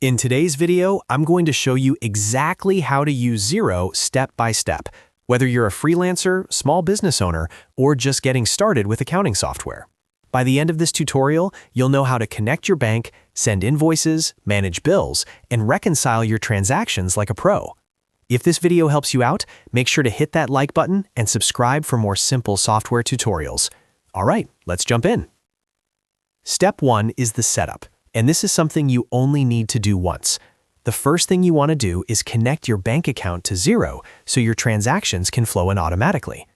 In today's video, I'm going to show you exactly how to use Xero step by step, whether you're a freelancer, small business owner, or just getting started with accounting software. By the end of this tutorial, you'll know how to connect your bank, send invoices, manage bills, and reconcile your transactions like a pro. If this video helps you out, make sure to hit that like button and subscribe for more simple software tutorials. All right, let's jump in. Step 1 is the setup. And this is something you only need to do once. The first thing you want to do is connect your bank account to Xero so your transactions can flow in automatically.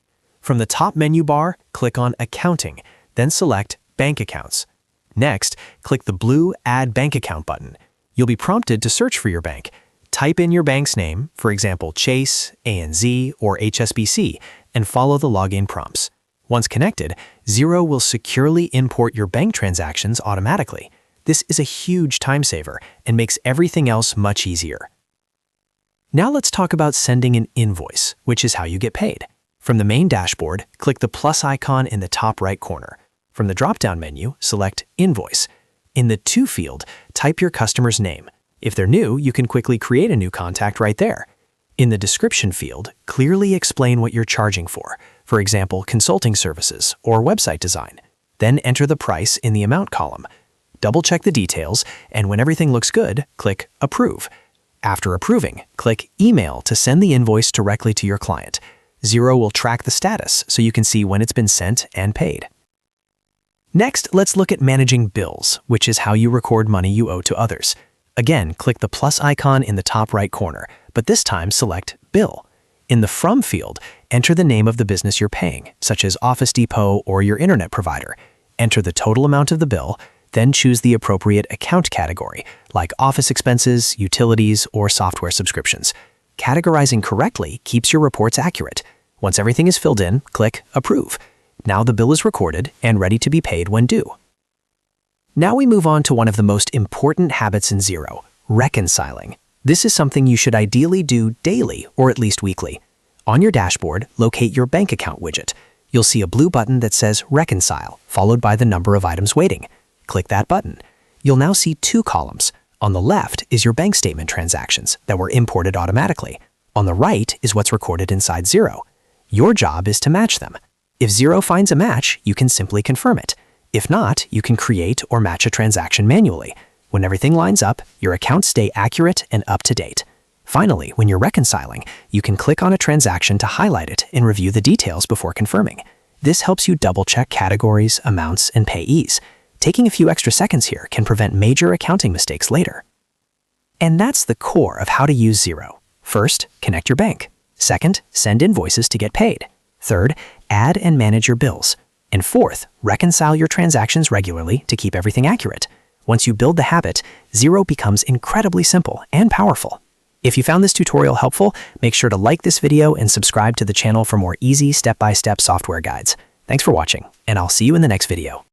From the top menu bar, click on Accounting, then select Bank Accounts. Next, click the blue Add Bank Account button. You'll be prompted to search for your bank. Type in your bank's name, for example Chase, ANZ, or HSBC, and follow the login prompts. Once connected, Xero will securely import your bank transactions automatically. This is a huge time saver and makes everything else much easier. Now let's talk about sending an invoice, which is how you get paid. From the main dashboard, click the plus icon in the top right corner. From the drop-down menu, select Invoice. In the To field, type your customer's name. If they're new, you can quickly create a new contact right there. In the description field, clearly explain what you're charging for example, consulting services or website design. Then enter the price in the amount column. Double-check the details, and when everything looks good, click Approve. After approving, click Email to send the invoice directly to your client. Xero will track the status so you can see when it's been sent and paid. Next, let's look at managing bills, which is how you record money you owe to others. Again, click the plus icon in the top right corner, but this time select Bill. In the From field, enter the name of the business you're paying, such as Office Depot or your internet provider. Enter the total amount of the bill, then choose the appropriate account category, like office expenses, utilities, or software subscriptions. Categorizing correctly keeps your reports accurate. Once everything is filled in, click Approve. Now the bill is recorded and ready to be paid when due. Now we move on to one of the most important habits in Xero, reconciling. This is something you should ideally do daily or at least weekly. On your dashboard, locate your bank account widget. You'll see a blue button that says Reconcile, followed by the number of items waiting. Click that button. You'll now see two columns. On the left is your bank statement transactions that were imported automatically. On the right is what's recorded inside Xero. Your job is to match them. If Xero finds a match, you can simply confirm it. If not, you can create or match a transaction manually. When everything lines up, your accounts stay accurate and up to date. Finally, when you're reconciling, you can click on a transaction to highlight it and review the details before confirming. This helps you double-check categories, amounts, and payees. Taking a few extra seconds here can prevent major accounting mistakes later. And that's the core of how to use Xero. First, connect your bank. Second, send invoices to get paid. Third, add and manage your bills. And fourth, reconcile your transactions regularly to keep everything accurate. Once you build the habit, Xero becomes incredibly simple and powerful. If you found this tutorial helpful, make sure to like this video and subscribe to the channel for more easy step-by-step software guides. Thanks for watching, and I'll see you in the next video.